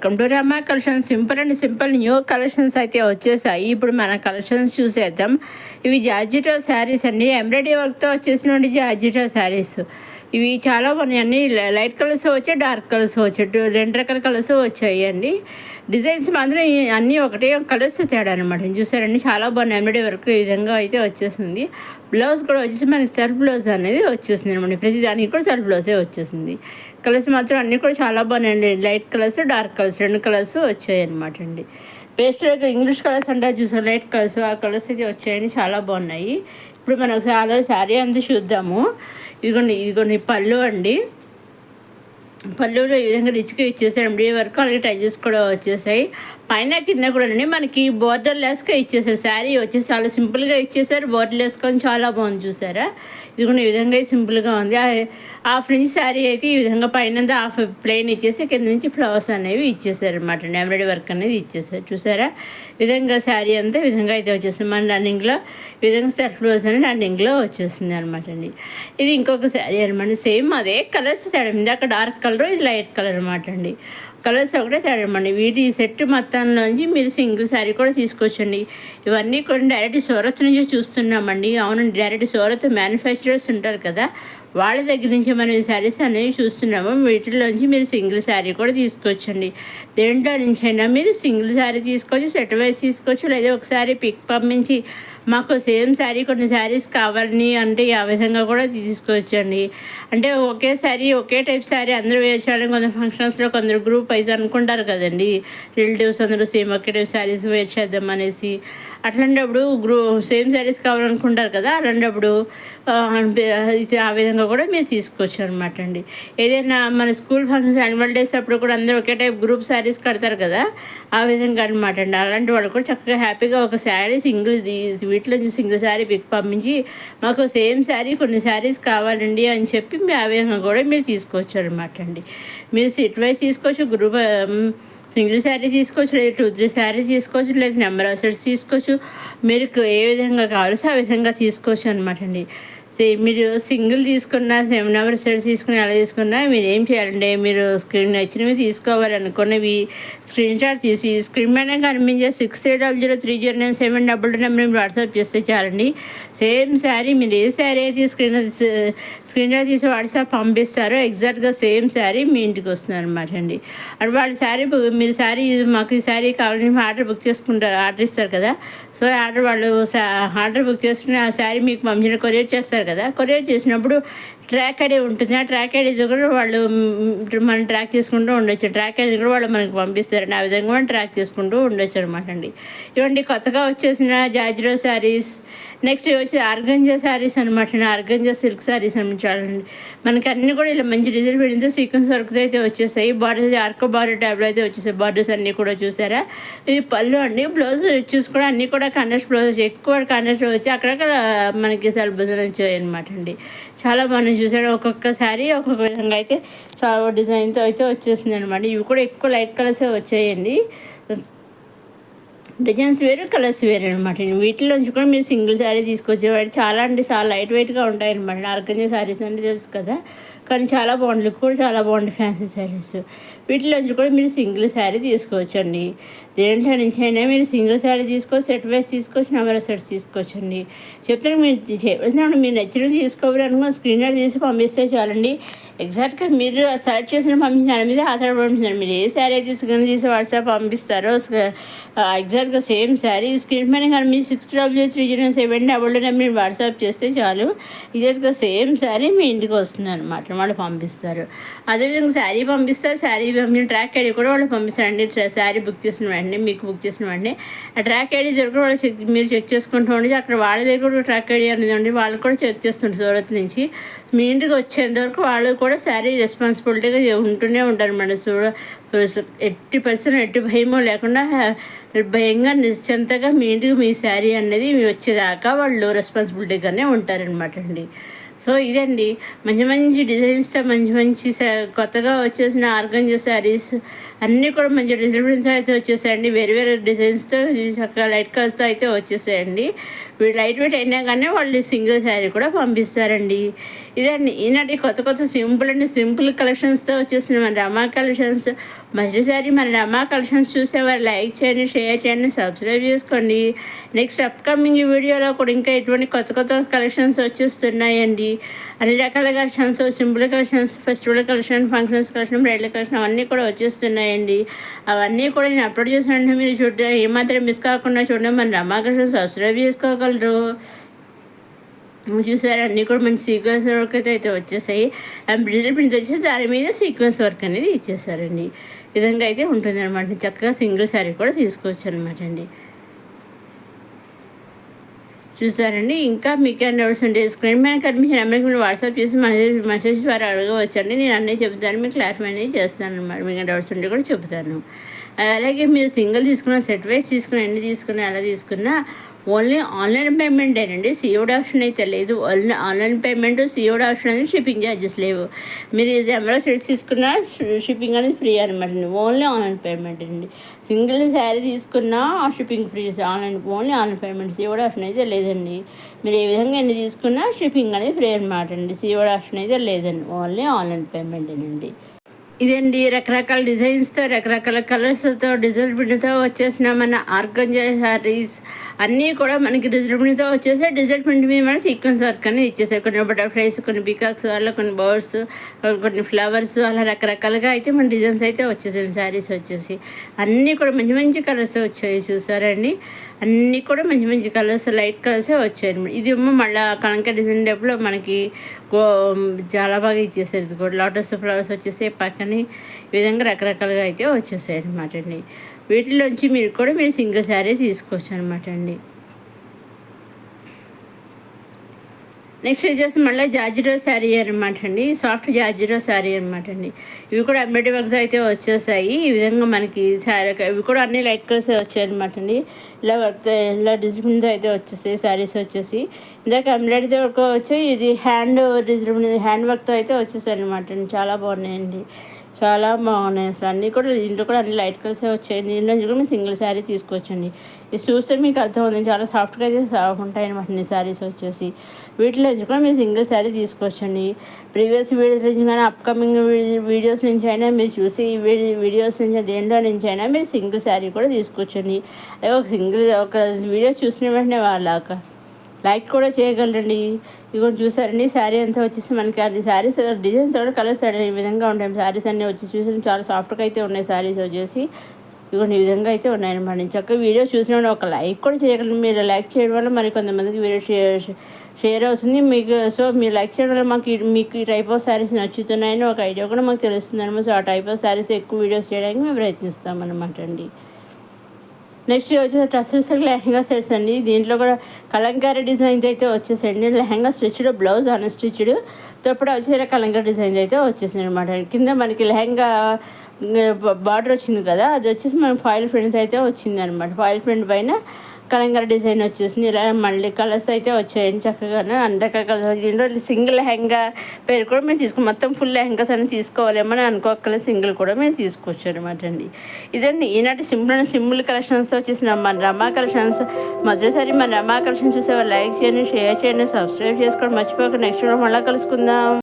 Welcome to Rama collections. Simple and simple new collections అయితే వచ్చేసాయి. ఇప్పుడు మన కలెక్షన్స్ చూసేద్దాం. ఇవి జార్జెటో శారీస్ అండి, ఎంబ్రాయిడరీ వర్క్తో వచ్చేసినటువంటి జార్జెటో శారీస్. ఇవి చాలా బాగున్నాయి. అన్నీ లైట్ కలర్స్ వచ్చాయి, డార్క్ కలర్స్ వచ్చాయి, రెండు రకాల కలర్స్ వచ్చాయి అండి. డిజైన్స్ మాత్రం అన్నీ ఒకటే కలర్స్ తేడా అనమాట. చూసారండి, చాలా బాగున్నాయి. ఎంబ్రాయిడరీ వర్క్ ఈ విధంగా అయితే వచ్చేసింది. బ్లౌజ్ కూడా వచ్చేసి మనకి సెల్ఫ్ బ్లౌజ్ అనేది వచ్చేసింది అనమాట. ప్రతి దానికి కూడా సెల్ఫ్ బ్లౌజే వచ్చేసింది. కలర్స్ మాత్రం అన్నీ కూడా చాలా బాగున్నాయండి. లైట్ కలర్స్, డార్క్ కలర్స్ రెండు కలర్స్ వచ్చాయి అనమాట అండి. పేస్టల్ ఇంగ్లీష్ కలర్స్ అంటే చూసారు, లైట్ కలర్స్ ఆ కలర్స్ అయితే వచ్చాయండి, చాలా బాగున్నాయి. ఇప్పుడు మనం ఒకసారి శారీ అంతా చూద్దాము. ఇదిగోండి పళ్ళు అండి. పళ్ళులో ఈ విధంగా రిచ్గా ఇచ్చేసాడు. ఎంబ్రాయిడరీ వర్క్ అలాగే టైజెస్ కూడా వచ్చేసాయి. పైన కింద కూడా మనకి బోర్డర్ లెస్గా ఇచ్చేసారు. శారీ వచ్చేసి చాలా సింపుల్గా ఇచ్చేసారు. బోర్డర్ లెస్ కానీ చాలా బాగుంది చూసారా. ఇది కూడా ఈ విధంగా సింపుల్గా ఉంది. హాఫ్ నుంచి శారీ అయితే ఈ విధంగా పైన హాఫ్ ప్లెయిన్ ఇచ్చేసి కింద నుంచి ఫ్లవర్స్ అనేవి ఇచ్చేసారు అనమాట. ఎంబ్రాయిడరీ వర్క్ అనేది ఇచ్చేసారు చూసారా. విధంగా శారీ అంతా విధంగా అయితే వచ్చేస్తుంది. మన రన్నింగ్లో ఈ విధంగా సెల్ఫ్ బ్లౌజ్ అనేది రన్నింగ్లో వచ్చేస్తుంది అనమాట అండి. ఇది ఇంకొక శారీ అనమాట. సేమ్ అదే కలర్స్ తేడా. ఇందాక డార్క్ కలర్, ఇది లైట్ కలర్ అనమాట అండి. కలర్స్ ఒకటే తేడమండి. వీటి సెట్ మొత్తంలోంచి మీరు సింగిల్ శారీ కూడా తీసుకోవచ్చండి. ఇవన్నీ కూడా డైరెక్ట్ సూరత్ నుంచి చూస్తున్నామండి. అవునండి, డైరెక్ట్ సూరత్ మ్యానుఫ్యాక్చరర్స్ ఉంటారు కదా, వాళ్ళ దగ్గర నుంచి మనం ఈ శారీస్ అనేవి చూస్తున్నాము. వీటిలోంచి మీరు సింగిల్ శారీ కూడా తీసుకోవచ్చండి. దేంట్లో నుంచి అయినా మీరు సింగిల్ శారీ తీసుకోవచ్చు, సెట్ వైజ్ తీసుకోవచ్చు, లేదా ఒకసారి పిక్ పంపించి మాకు సేమ్ శారీ కొన్ని శారీస్ కావాలని అంటే ఆ విధంగా కూడా తీసుకోవచ్చండి. అంటే ఒకే శారీ ఒకే టైప్ శారీ అందరూ వేర్ చేయడం, కొందరు ఫంక్షన్స్లో కొందరు గ్రూప్ వైజ్ అనుకుంటారు కదండి, రిలేటివ్స్ అందరూ సేమ్ ఒకే టైప్ శారీస్ వేర్ చేద్దాం అనేసి. అట్లాంటప్పుడు సేమ్ శారీస్ కావాలనుకుంటారు కదా, అలాంటప్పుడు ఆ విధంగా కూడా మీరు తీసుకోవచ్చు అనమాట అండి. ఏదైనా మన స్కూల్ ఫంక్షన్స్ యాన్యువల్ డేస్ అప్పుడు కూడా అందరూ ఒకే టైప్ గ్రూప్ శారీస్ కడతారు కదా, ఆ విధంగా అనమాట అండి. అలాంటి వాళ్ళు కూడా చక్కగా హ్యాపీగా ఒక శారీ వీటిలో సింగిల్ శారీ పిక్ పంపించి మాకు సేమ్ శారీ కొన్ని శారీస్ కావాలండి అని చెప్పి ఆ విధంగా కూడా మీరు తీసుకోవచ్చు అనమాట అండి. మీరు సెట్ వైజ్ తీసుకోవచ్చు, గ్రూప్ సింగిల్ శారీ తీసుకోవచ్చు, లేదా 2-3 శారీస్ తీసుకోవచ్చు, లేదా నెంబర్ ఆఫ్ సెట్స్ తీసుకోవచ్చు. మీరు ఏ విధంగా కావాలో ఆ విధంగా తీసుకోవచ్చు అనమాట అండి. మీరు సింగిల్ తీసుకున్నా, నెంబర్ సెట్స్ తీసుకుని ఎలా తీసుకున్నా మీరు ఏం చేయాలంటే, మీరు స్క్రీన్ నచ్చినవి తీసుకోవాలనుకున్నవి స్క్రీన్ షాట్ తీసి స్క్రీన్ పైన కనిపించే 6300309722 నెంబర్ వాట్సాప్ చేస్తే చాలండి. సేమ్ శారీ మీరు ఏ శారీ అయితే స్క్రీన్ షాట్ తీసి వాట్సాప్ పంపిస్తారో ఎగ్జాక్ట్గా సేమ్ శారీ మీ ఇంటికి వస్తుంది అనమాట అండి. అది వాళ్ళ శారీ మీరు శారీ మాకు ఈ శారీ కావాలని ఆర్డర్ బుక్ చేసుకుంటారు, ఆర్డర్ ఇస్తారు కదా. సో ఆర్డర్ బుక్ చేసుకుని ఆ శారీ మీకు పంపిన కొరియర్ చేస్తారు కదా. కొరియర్ చేసినప్పుడు ట్రాక్ ఐడి ఉంటుంది. ఆ ట్రాక్ ఐడి కూడా వాళ్ళు మనం ట్రాక్ చేసుకుంటూ ఉండొచ్చు. ట్రాక్ ఐడి కూడా వాళ్ళు మనకి పంపిస్తారండి. ఆ విధంగా మనం ట్రాక్ చేసుకుంటూ ఉండొచ్చు అనమాట అండి. ఇవన్నీ కొత్తగా వచ్చేసిన జార్జెటో శారీస్. నెక్స్ట్ వచ్చి ఆర్గంజా శారీస్ అనమాట. ఆర్గంజా సిల్క్ శారీస్ అనమాట. చూడండి, మనకి అన్నీ కూడా ఇలా మంచి డిజైన్ పెడితే సీక్వెన్స్ వర్క్స్ అయితే వచ్చేసాయి. బార్డర్స్ ఆర్కో బార్డర్ టైప్లో అయితే వచ్చేసాయి. బార్డర్స్ అన్నీ కూడా చూసారా. ఇది పళ్ళు అండి. బ్లౌజ్ చూసి కూడా అన్నీ కూడా కాంట్రాస్ట్ బ్లౌజ్, ఎక్కువ కాంట్రాస్ట్ వచ్చి అక్కడక్కడ మనకి సెల్ఫ్ బ్లౌజ్ వచ్చాయి అనమాట అండి. చాలా బాగా చూసాడు. ఒక్కొక్క శారీ ఒక్కొక్క విధంగా అయితే చాలా డిజైన్తో అయితే వచ్చేసింది అనమాట. ఇవి కూడా ఎక్కువ లైట్ కలర్సే వచ్చాయండి. డిజైన్స్ వేరు, కలర్స్ వేరు అనమాట. వీటిలోంచి కూడా మీరు సింగిల్ శారీ తీసుకొచ్చేవాడు చాలా అంటే చాలా లైట్ వెయిట్గా ఉంటాయి అనమాట. ఆర్గంజా శారీస్ అంటే తెలుసు కదా, కానీ చాలా బాగుంది, లుక్ కూడా చాలా బాగుంది ఫ్యాన్సీ శారీస్. వీటిలోంచి కూడా మీరు సింగిల్ శారీ తీసుకోవచ్చండి. దేంట్లో నుంచి అయినా మీరు సింగిల్ శారీ తీసుకోవచ్చు, సెట్ వైజ్ తీసుకోవచ్చు, నెంబర్ సెట్స్ తీసుకోవచ్చండి. చెప్తాను, మీరు చేయవలసినప్పుడు మీరు నచ్చినవి తీసుకోవాలి అనుకున్న స్క్రీన్ షాట్ తీసి పంపిస్తే చాలండి. ఎగ్జాక్ట్గా మీరు సెలెక్ట్ చేసిన పంపించిన మీద ఆధారపడి పంపించారు. మీరు ఏ శారీ తీసుకుని తీసి వాట్సాప్ పంపిస్తారో ఎగ్జాక్ట్గా సేమ్ శారీ స్క్రీన్ పైన కానీ మీరు 6300309722 మీరు వాట్సాప్ చేస్తే చాలు. ఎగ్జాక్ట్గా సేమ్ శారీ మీ ఇంటికి వస్తుంది అనమాట. వాళ్ళు పంపిస్తారు. అదేవిధంగా శారీ పంపిస్తారు. శారీ పంపిన ట్రాక్ ఐడి కూడా వాళ్ళు పంపిస్తారండి. శారీ బుక్ చేసిన వెంటనే, మీకు బుక్ చేసిన వెంటనే ఆ ట్రాక్ ఐడి దగ్గర వాళ్ళు మీరు చెక్ చేసుకుంటూ ఉండి అక్కడ వాళ్ళ దగ్గర కూడా ట్రాక్ ఐడి అనేది ఉండి వాళ్ళు కూడా చెక్ చేస్తుంటారు. సూరత్ నుంచి మీ ఇంటికి వచ్చేంతవరకు వాళ్ళు కూడా శారీ రెస్పాన్సిబిలిటీగా ఉంటూనే ఉంటారు అన్నమాట. ఎట్టి భయమో లేకుండా నిర్భయంగా నిశ్చింతగా మీ ఇంటికి మీ శారీ అనేది వచ్చేదాకా వాళ్ళు రెస్పాన్సిబిలిటీగానే ఉంటారనమాట అండి. సో ఇదండి, మంచి మంచి డిజైన్స్తో మంచి కొత్తగా వచ్చేసిన ఆర్గంజా శారీస్ అన్నీ కూడా మంచి డిజైన్స్ అయితే వచ్చేసాయండి. వేరే వేరే డిజైన్స్తో చక్కగా లైట్ కలర్స్తో అయితే వచ్చేసాయండి. లైట్ వెయిట్ అయినా కానీ వాళ్ళు సింగిల్ శారీ కూడా పంపిస్తారండి. ఇదండి ఈనాటి కొత్త కొత్త సింపుల్ అండ్ సింపుల్ కలెక్షన్స్తో వచ్చేసిన మన రమా కలెక్షన్స్. మరోసారి మన రమా కలెక్షన్స్ చూసేవారు లైక్ చేయండి, షేర్ చేయండి, సబ్స్క్రైబ్ చేసుకోండి. నెక్స్ట్ అప్కమింగ్ వీడియోలో కూడా ఇంకా ఎటువంటి కొత్త కొత్త కలెక్షన్స్ వచ్చేస్తున్నాయండి. అన్ని రకాల collections, simple collections, festival collection, functions collection, bridal collection అవన్నీ కూడా వచ్చేస్తున్నాయండి. అవన్నీ కూడా నేను అప్లోడ్ చేసినట్టు మీరు చూడండి, ఏమాత్రం మిస్ కాకుండా చూడండి. మన రమా కలెక్షన్ సబ్స్క్రైబ్ చేసుకోగలరు. చూసారు అన్నీ కూడా మంచి సీక్వెన్స్ వర్క్ అయితే వచ్చేసాయి. బ్రిజిల్ ప్రింట్ వచ్చేసి దాని మీద సీక్వెన్స్ వర్క్ అనేది ఇచ్చేసారండి. ఈ విధంగా అయితే ఉంటుంది అనమాట. చక్కగా సింగిల్ శారీ కూడా తీసుకోవచ్చు అనమాట అండి. చూసారండి. ఇంకా మీకు ఏమైనా డౌట్స్ ఉంటే స్క్రీన్ మీద కనిపించిన నెంబర్కి మీరు వాట్సాప్ చేసి మెసేజ్ ద్వారా అడగవచ్చండి. నేను అన్నీ చెప్తాను, మీకు క్లారిఫై అనేది చేస్తాను అనమాట. మీకు డౌట్స్ ఉంటే కూడా చెప్తాను. అలాగే మీరు సింగిల్ తీసుకున్న, సెట్ వైజ్ తీసుకున్న, ఎన్ని తీసుకున్నా ఎలా తీసుకున్నా ఓన్లీ ఆన్లైన్ పేమెంటేనండి. సిఓడి ఆప్షన్ అయితే లేదు. Only online payment, COD option అనేది షిప్పింగ్ ఛార్జెస్ లేవు. మీరు ఎంఆర్ఓ సెట్స్ తీసుకున్నా షిప్పింగ్ అనేది ఫ్రీ అనమాట అండి. ఓన్లీ ఆన్లైన్ పేమెంట్ అండి. సింగిల్ శారీ తీసుకున్నా shipping free, online only online payment. COD option అయితే లేదండి. మీరు ఏ విధంగా ఎన్ని తీసుకున్నా షిప్పింగ్ అనేది ఫ్రీ అనమాట అండి. సిఓడి ఆప్షన్ అయితే లేదండి. ఓన్లీ ఆన్లైన్ పేమెంటేనండి. ఇదండి రకరకాల డిజైన్స్తో, రకరకాల కలర్స్తో, డిజిటల్ ప్రింట్తో వచ్చేసిన మన ఆర్గంజా శారీస్ అన్నీ కూడా మనకి డిజిటల్ ప్రింట్తో వచ్చేసాయి. డిజిటల్ ప్రింట్ మీద మన సీక్వెన్స్ వర్క్ అనేది ఇచ్చేసారు. కొన్ని బటర్ఫ్లైస్, కొన్ని పికాక్స్, అలా కొన్ని బర్డ్స్, కొన్ని ఫ్లవర్స్, అలా రకరకాలుగా అయితే మన డిజైన్స్ అయితే వచ్చేసాయి. శారీస్ వచ్చేసి అన్నీ కూడా మంచి మంచి కలర్స్ వచ్చాయి. చూసారండి, అన్నీ కూడా మంచి మంచి కలర్స్, లైట్ కలర్సే వచ్చాయి అనమాట. ఇది ఏమో మళ్ళీ కలంక డిజైన్ టైప్లో మనకి చాలా బాగా ఇచ్చేసారు. ఇది కూడా లోటస్ ఫ్లవర్స్ వచ్చేసి పక్కనే ఈ విధంగా రకరకాలుగా అయితే వచ్చేసాయి అనమాట అండి. వీటిలోంచి మీరు సింగిల్ శారీ తీసుకోవచ్చు అనమాట అండి. నెక్స్ట్ వచ్చేసి మళ్ళీ జార్జిరో శారీ అనమాట అండి. సాఫ్ట్ జార్జిరో శారీ అనమాట అండి. ఇవి కూడా ఎంబ్రాయిడరీ వర్క్స్ అయితే వచ్చేసాయి. ఈ విధంగా మనకి శారీ ఇవి కూడా అన్ని లైట్ కలర్స్ వచ్చాయి అనమాట అండి. ఇలా వర్క్, ఇలా డిజైన్తో అయితే వచ్చేసాయి శారీస్ వచ్చేసి. ఇందాక ఎంబ్రాయిడరీతో వర్క్ వచ్చాయి. ఇది హ్యాండ్ డిజైన్, హ్యాండ్ వర్క్తో అయితే వచ్చేసాయి అనమాట అండి. చాలా బాగున్నాయండి, చాలా బాగున్నాయి అసలు. అన్నీ కూడా దీంట్లో కూడా అన్ని లైట్ కలర్సే వచ్చాయి. దీంట్లో కూడా మీరు సింగిల్ శారీ తీసుకోవచ్చండి. ఇది చూస్తే మీకు అర్థమవుతుంది, చాలా సాఫ్ట్గా అయితే ఉంటాయి అనమాట ఈ శారీస్ వచ్చేసి. వీటిలో కూడా మీరు సింగిల్ శారీ తీసుకోవచ్చండి. ప్రీవియస్ వీడియోస్ నుంచి కానీ అప్కమింగ్ వీడియోస్ నుంచి అయినా మీరు చూసి వీడియోస్ నుంచి దేంట్లో నుంచి అయినా మీరు సింగిల్ శారీ కూడా తీసుకోవచ్చండి. అలాగే ఒక వీడియో చూసిన వెంటనే వాళ్ళక లైక్ కూడా చేయగలరండి. ఇదిగోండి చూసారండి, శారీ అంతా వచ్చేసి మనకి అన్ని శారీస్ డిజైన్స్ కూడా కలర్స్ ఈ విధంగా ఉంటాయి. శారీస్ అన్నీ వచ్చి చూసి చాలా సాఫ్ట్గా అయితే ఉన్నాయి శారీస్ వచ్చేసి. ఇదిగోండి ఈ విధంగా అయితే ఉన్నాయన్నమాట. చక్కగా వీడియో చూసిన ఒక లైక్ కూడా చేయగలరు. మీరు లైక్ చేయడం వల్ల మరి కొంతమందికి వీడియో షేర్ అవుతుంది మీకు. సో మీరు లైక్ చేయడం వల్ల మీకు ఈ టైప్ ఆఫ్ శారీస్ నచ్చుతున్నాయని ఒక ఐడియా కూడా మాకు తెలుస్తుంది అనమాట. సో ఆ టైప్ ఆఫ్ శారీస్ ఎక్కువ వీడియోస్ చేయడానికి మేము ప్రయత్నిస్తాం అనమాట అండి. నెక్స్ట్ వచ్చేసి టస్సర్స్ లెహంగా సెట్స్ అండి. దీంట్లో కూడా కలంకారీ డిజైన్స్ అయితే వచ్చేసండి. లెహంగా స్టిచ్డ్, బ్లౌజ్ అన్స్టిచ్డ్, తోపడ వచ్చే కలంకారీ డిజైన్స్ అయితే వచ్చేసింది అనమాట. కింద మనకి లెహంగా బార్డర్ వచ్చింది కదా, అది వచ్చేసి మనం ఫాయిల్ ప్రింట్ అయితే వచ్చింది అనమాట. ఫాయిల్ ప్రింట్ పైన కలంకారీ డిజైన్ వచ్చేసింది. ఇలా మళ్ళీ కలర్స్ అయితే వచ్చాయండి చక్కగా అన్ని రకాల కలర్స్. దీంట్లో సింగిల్ లెహంగా పేరు కూడా మేము మొత్తం ఫుల్ లెహంగాస్ అని తీసుకోవాలేమని అనుకోకలేదు, సింగిల్ కూడా మేము తీసుకోవచ్చు అనమాట అండి. ఇదండి ఈనాటి సింపుల్ కలెక్షన్స్తో వచ్చేసిన మన రమా కలెక్షన్స్. మొదటిసారి మన రమా కలెక్షన్ చూసేవాళ్ళు లైక్ చేయండి, షేర్ చేయండి, సబ్స్క్రైబ్ చేసుకోండి మర్చిపోక. నెక్స్ట్ మళ్ళీ కలుసుకుందాం.